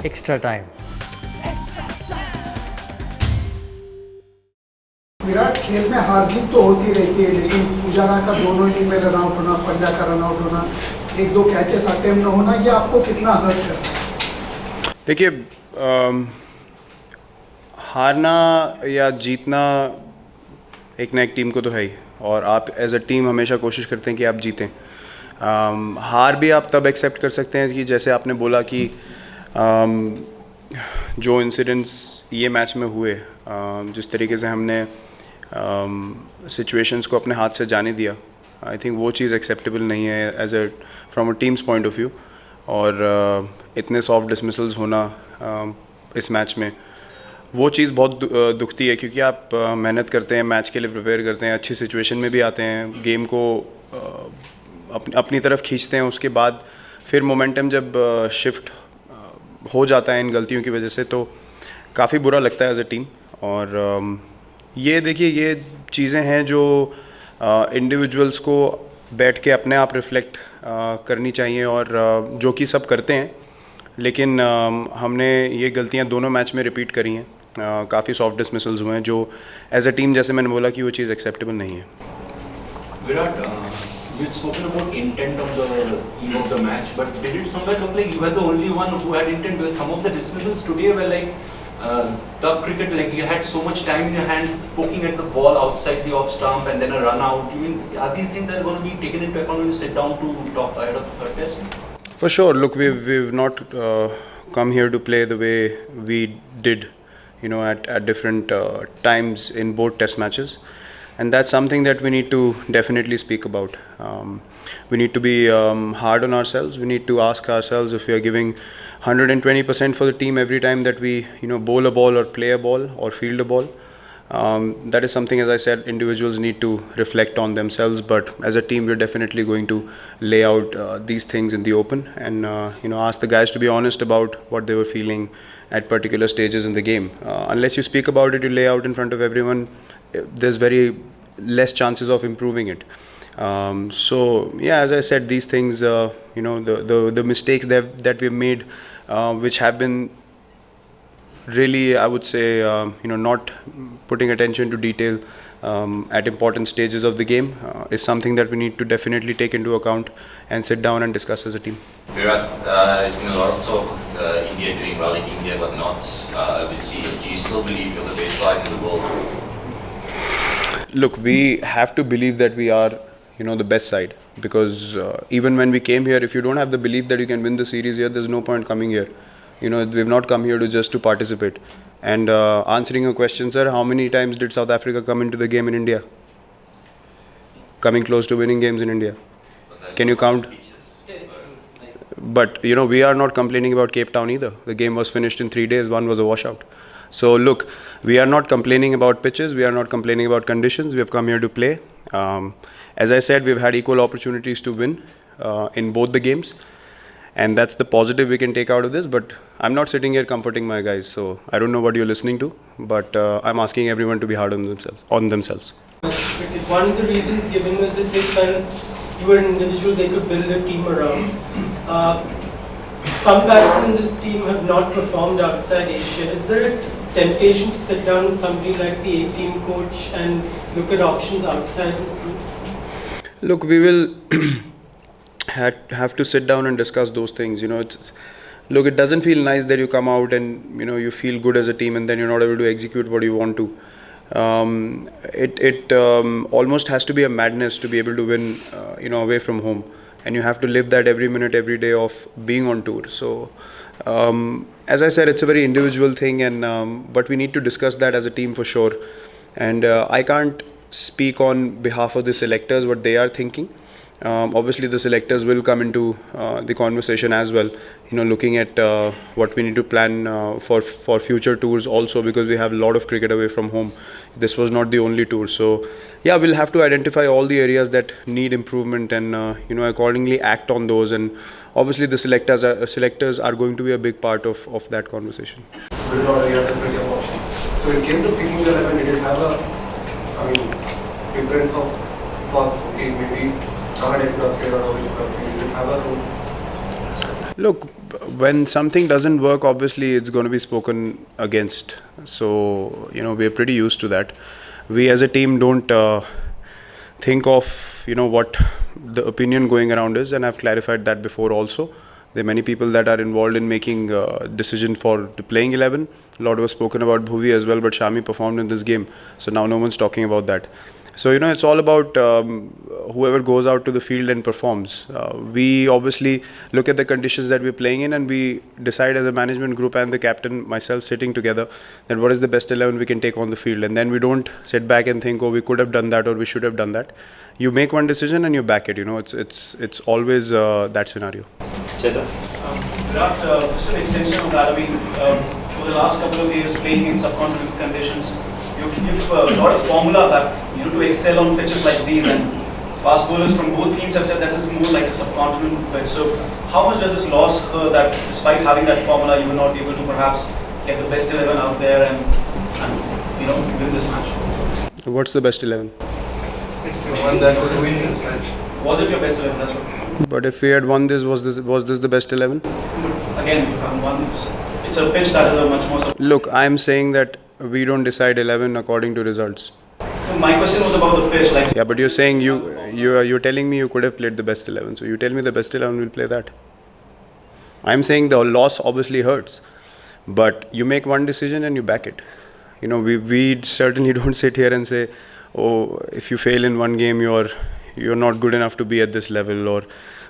extra time. Virat, खेल में हार जीत तो होती रहती है, लेकिन पुजारा का दोनों इनिंग में रन आउट होना, पंड्या का रन आउट होना, एक दो कैचेस अटेम्प्ट न होना, ये आपको कितना हर्ट करता है? देखिए, हारना या जीतना एक ना एक टीम को तो है ही, और आप एज अ टीम हमेशा कोशिश करते हैं कि आप जीतें। हार भी आप तब एक्सेप्ट कर सकते हैं कि जैसे आपने बोला कि जो इंसिडेंट्स ये मैच में हुए, जिस तरीके से हमने सिचुएशंस को अपने हाथ से जाने दिया, आई थिंक वो चीज़ एक्सेप्टेबल नहीं है as a from a team's point of view. और इतने सॉफ्ट डिसमिसल्स होना इस मैच में, वो चीज़ बहुत दुखती है, क्योंकि आप मेहनत करते हैं, मैच के लिए प्रिपेयर करते हैं, अच्छी सिचुएशन में भी आते हैं, गेम को अपनी तरफ खींचते हैं, उसके बाद फिर मोमेंटम जब शिफ्ट हो जाता है इन गलतियों की वजह से, तो काफ़ी बुरा लगता है एज अ टीम। और ये देखिए, ये चीज़ें हैं जो इंडिविजुअल्स को बैठ के अपने आप रिफ्लेक्ट करनी चाहिए, और जो कि सब करते हैं, लेकिन हमने ये गलतियां दोनों मैच में रिपीट करी हैं। काफ़ी सॉफ्ट डिसमिसल्स हुए हैं जो एज अ टीम, जैसे मैंने बोला, कि वो चीज़ एक्सेप्टेबल नहीं है। Virat, you've spoken about intent on the eve of the match, but did it somewhere look like you were the only one who had intent? Because some of the dismissals today were like top cricket, like you had so much time in your hand poking at the ball outside the off stump and then a run out. I mean, are these things that are going to be taken into account when you sit down to talk ahead of the third test? For sure. Look, we've not come here to play the way we did, at different times in both test matches, and that's something that we need to definitely speak about. We need to be hard on ourselves. We need to ask ourselves if we are giving 120% for the team every time that we bowl a ball or play a ball or field a ball. That is something, as I said, individuals need to reflect on themselves, but as a team we're definitely going to lay out these things in the open, and ask the guys to be honest about what they were feeling at particular stages in the game. Unless you speak about it, you lay out in front of everyone, there's very less chances of improving it. So yeah, as I said, these things, the mistakes that we've made, which have been really, I would say, not putting attention to detail at important stages of the game, is something that we need to definitely take into account and sit down and discuss as a team. Virat, there's been a lot of talk of India doing well in India but not overseas. Do you still believe you're the best side in the world? Look, we have to believe that we are, the best side, because even when we came here, if you don't have the belief that you can win the series here, there's no point coming here. We've not come here to participate. And answering your question, sir, how many times did South Africa come into the game in India? Coming close to winning games in India. Can you count? But we are not complaining about Cape Town either. The game was finished in 3 days. One was a washout. So look, we are not complaining about pitches. We are not complaining about conditions. We have come here to play. As I said, we've had equal opportunities to win in both the games. And that's the positive we can take out of this. But I'm not sitting here comforting my guys, so I don't know what you're listening to. But I'm asking everyone to be hard on themselves. One of the reasons given was that they felt you were an individual they could build a team around. Some batsmen in this team have not performed outside Asia. Is there a temptation to sit down with somebody like the A-team coach and look at options outside this group? Look, we will have to sit down and discuss those things. Look, it doesn't feel nice that you come out and you feel good as a team and then you're not able to execute what you want to. It almost has to be a madness to be able to win away from home, and you have to live that every minute, every day of being on tour. So as I said, it's a very individual thing, and but we need to discuss that as a team for sure. And I can't speak on behalf of the selectors what they are thinking. Obviously the selectors will come into the conversation as well, looking at what we need to plan for future tours also, because we have a lot of cricket away from home. This was not the only tour, so yeah, we'll have to identify all the areas that need improvement and accordingly act on those. And obviously the selectors are going to be a big part of that conversation. So it came to picking the 11, did it have difference of thoughts? Okay, maybe did it have a role? Look, when something doesn't work, obviously it's going to be spoken against. So, we're pretty used to that. We as a team don't think of, what the opinion going around is, and I've clarified that before also. There are many people that are involved in making decision for the playing 11. A lot was spoken about Bhuvi as well, but Shami performed in this game. So now no one's talking about that. So, it's all about whoever goes out to the field and performs. We obviously look at the conditions that we're playing in, and we decide as a management group and the captain, myself, sitting together, that what is the best 11 we can take on the field. And then we don't sit back and think, oh, we could have done that or we should have done that. You make one decision and you back it. It's always that scenario. Virat, just an extension of that. I mean, for the last couple of years playing in subcontinental conditions, you've got a formula that to excel on pitches like these, and fast bowlers from both teams have said that this is more like a subcontinental pitch. So how much does this loss hurt that despite having that formula, you were not able to perhaps get the best 11 out there and win this match? What's the best 11? The one that would win this match. Was it your best 11? That's what. But if we had won this, was this the best 11? Again, you haven't won this. It's a pitch that is a much more. Look, I'm saying that we don't decide 11 according to results. My question was about the pitch. Yeah, but you're saying you're telling me you could have played the best 11. So you tell me the best 11 will play that. I'm saying the loss obviously hurts, but you make one decision and you back it. We certainly don't sit here and say, oh, if you fail in one game, you're not good enough to be at this level. Or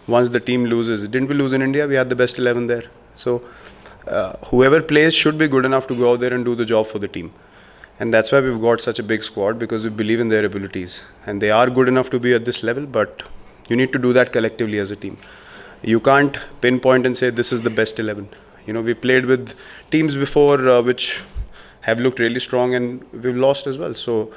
once the team loses, didn't we lose in India? We had the best 11 there. So whoever plays should be good enough to go out there and do the job for the team. And that's why we've got such a big squad, because we believe in their abilities. And they are good enough to be at this level, but you need to do that collectively as a team. You can't pinpoint and say this is the best 11. We played with teams before which have looked really strong, and we've lost as well. So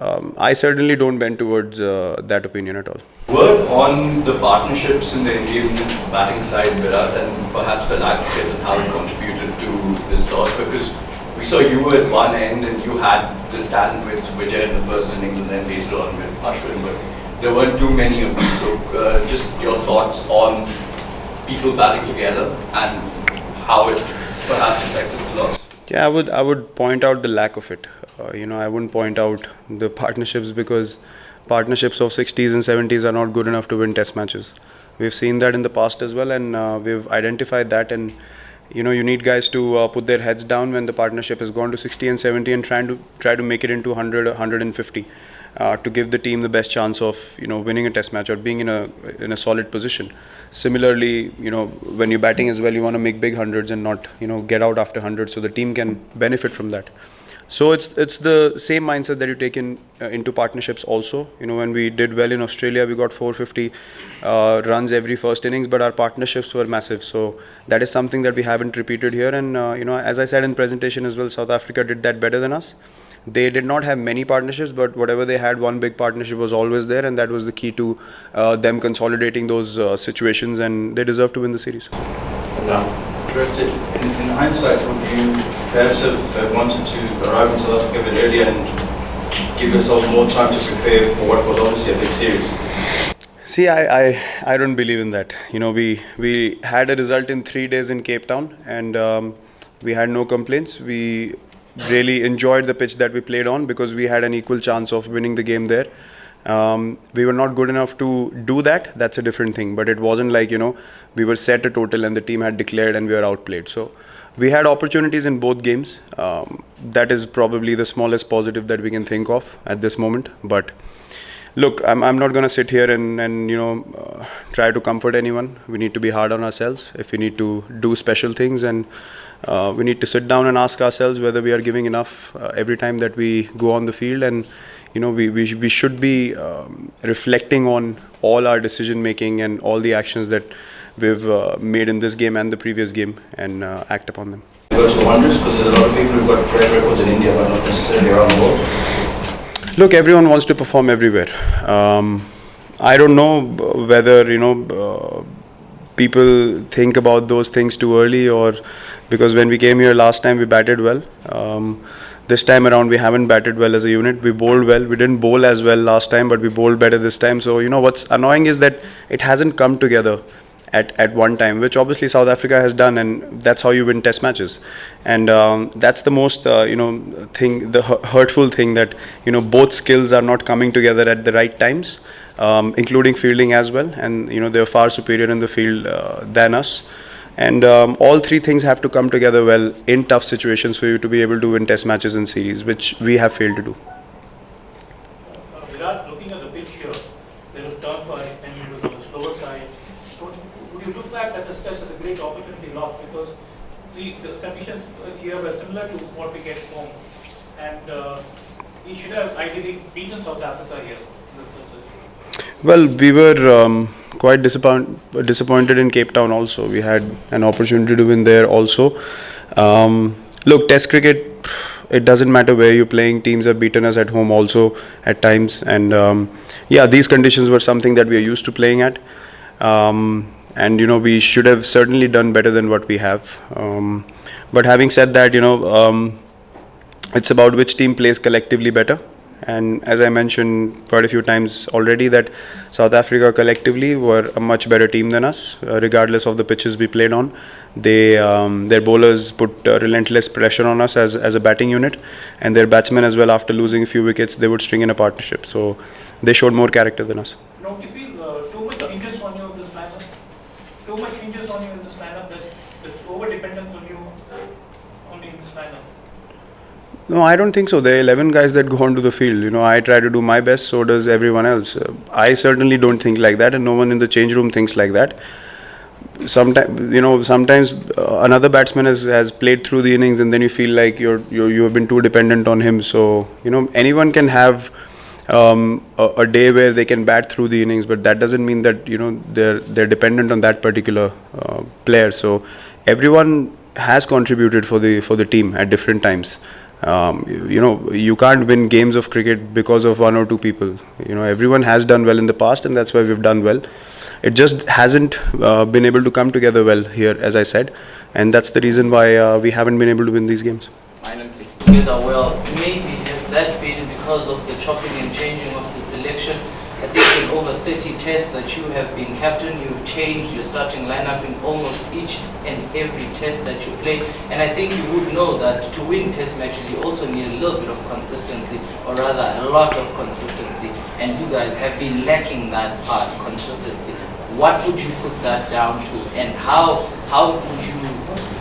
I certainly don't bend towards that opinion at all. Word on the partnerships in the Indian batting side, Virat, and perhaps the lack of it and how it contributed to this loss, because we saw you at one end and you had the stand with Vijay in the first innings and then later on with Ashwin, but there weren't too many of these. So just your thoughts on people batting together and how it perhaps affected the loss. Yeah, I would point out the lack of it. I wouldn't point out the partnerships, because partnerships of 60s and 70s are not good enough to win test matches. We've seen that in the past as well, and we've identified that. And you need guys to put their heads down when the partnership has gone to 60 and 70 and try to make it into 100 or 150 to give the team the best chance of winning a test match or being in a solid position. Similarly, when you're batting as well, you want to make big hundreds and not get out after 100, so the team can benefit from that. So it's the same mindset that you take into partnerships also. When we did well in Australia, we got 450 runs every first innings, but our partnerships were massive. So that is something that we haven't repeated here. And as I said in presentation as well, South Africa did that better than us. They did not have many partnerships, but whatever they had, one big partnership was always there, and that was the key to them consolidating those situations, and they deserve to win the series. In hindsight, would you perhaps have wanted to arrive in South Africa a bit earlier and give yourself more time to prepare for what was obviously a big series? See, I don't believe in that. We had a result in 3 days in Cape Town, and we had no complaints. We really enjoyed the pitch that we played on because we had an equal chance of winning the game there. We were not good enough to do that. That's a different thing. But it wasn't like, we were set a total and the team had declared and we were outplayed. So we had opportunities in both games. That is probably the smallest positive that we can think of at this moment. But look, I'm not going to sit here and try to comfort anyone. We need to be hard on ourselves. If we need to do special things, and we need to sit down and ask ourselves whether we are giving enough every time that we go on the field. And we should be reflecting on all our decision making and all the actions that we've made in this game and the previous game, and act upon them. Got some wonders, because there's a lot of people who've got great records in India but not necessarily around the world. Look, everyone wants to perform everywhere. I don't know whether people think about those things too early, or because when we came here last time we batted well. This time around we haven't batted well as a unit. We bowled well. We didn't bowl as well last time, but we bowled better this time. So what's annoying is that it hasn't come together, at one time, which obviously South Africa has done, and that's how you win test matches. And that's the most hurtful thing, that both skills are not coming together at the right times, including fielding as well, and they're far superior in the field than us. And all three things have to come together well in tough situations for you to be able to win test matches and series, which we have failed to do. Virat, looking at the pitch here, there is thump and you on the slower side. So would you look back at this test as a great opportunity lost, because the conditions here were similar to what we get home, and we should have ideally beaten South Africa here. Well, we were quite disappointed in Cape Town also. We had an opportunity to win there also. Look, Test cricket, it doesn't matter where you're playing. Teams have beaten us at home also at times. And yeah, these conditions were something that we are used to playing at. And we should have certainly done better than what we have. But having said that, it's about which team plays collectively better. And as I mentioned quite a few times already, that South Africa collectively were a much better team than us, regardless of the pitches we played on. Their bowlers put relentless pressure on us as a batting unit, and their batsmen as well, after losing a few wickets, they would string in a partnership. So they showed more character than us. No, you feel too much hinges on you in this lineup? Too much hinges on you in this lineup, that's over-dependence on you only in this lineup? No, I don't think so. There are 11 guys that go onto the field. I try to do my best, so does everyone else. I certainly don't think like that, and no one in the change room thinks like that. Sometimes another batsman has played through the innings, and then you feel like you have been too dependent on him. So anyone can have a day where they can bat through the innings, but that doesn't mean that they're dependent on that particular player. So everyone has contributed for the team at different times. You can't win games of cricket because of one or two people. Everyone has done well in the past, and that's why we've done well. It just hasn't been able to come together well here, as I said, and that's the reason why we haven't been able to win these games. Together well, maybe has that been because of the chopping and changing of the selection? I think in over 30 tests that you have been captain, you've changed your starting lineup in almost each and every test that you play. And I think you would know that to win test matches, you also need a little bit of consistency, or rather a lot of consistency. And you guys have been lacking that part, consistency. What would you put that down to? And how would you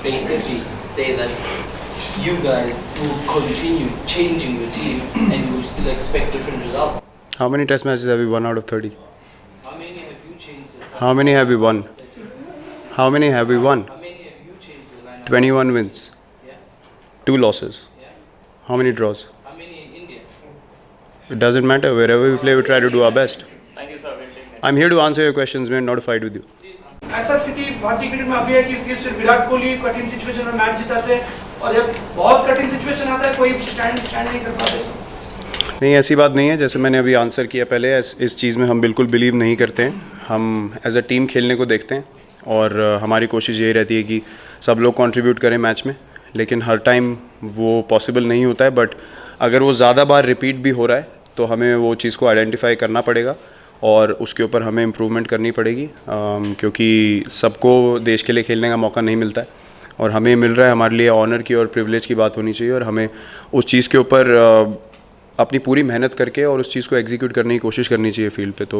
basically say that you guys will continue changing your team and you will still expect different results? How many test matches have we won out of 30? How many have you changed? How many have we won? How many have we won? How many have you changed the lineup? 21 wins. Yeah. 2 losses. Yeah. How many draws? How many in India? It doesn't matter. Wherever we play, we try to do our best. Thank you, sir. I'm here to answer your questions, man, not to fight with you. ऐसा स्थिति भारतीय cricket में अभी है कि फिर सिर्फ विराट कोहली कठिन सिचुएशन में मैच जिताते हैं, और जब बहुत कठिन सिचुएशन आता है कोई स्टैंड नहीं कर पाते। नहीं, ऐसी बात नहीं है। जैसे मैंने अभी आंसर किया पहले, इस चीज़ में हम बिल्कुल बिलीव नहीं करते हैं। हम एज अ टीम खेलने को देखते हैं, और हमारी कोशिश यही रहती है कि सब लोग कंट्रीब्यूट करें मैच में, लेकिन हर टाइम वो पॉसिबल नहीं होता है। बट अगर वो ज़्यादा बार रिपीट भी हो रहा है, तो हमें वो चीज़ को आइडेंटिफाई करना पड़ेगा और उसके ऊपर हमें इम्प्रूवमेंट करनी पड़ेगी, क्योंकि सबको देश के लिए खेलने का मौका नहीं मिलता है, और हमें मिल रहा है। हमारे लिए ऑनर की और प्रिविलेज की बात होनी चाहिए, और हमें उस चीज़ के ऊपर अपनी पूरी मेहनत करके और उस चीज़ को एग्जीक्यूट करने की कोशिश करनी चाहिए फील्ड पे। तो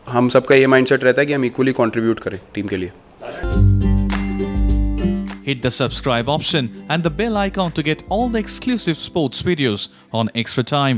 हम सबका ये माइंडसेट रहता है कि हम इक्वली कंट्रीब्यूट करें टीम के लिए। Hit the subscribe option and the bell icon to get all the exclusive sports videos on Extra Time.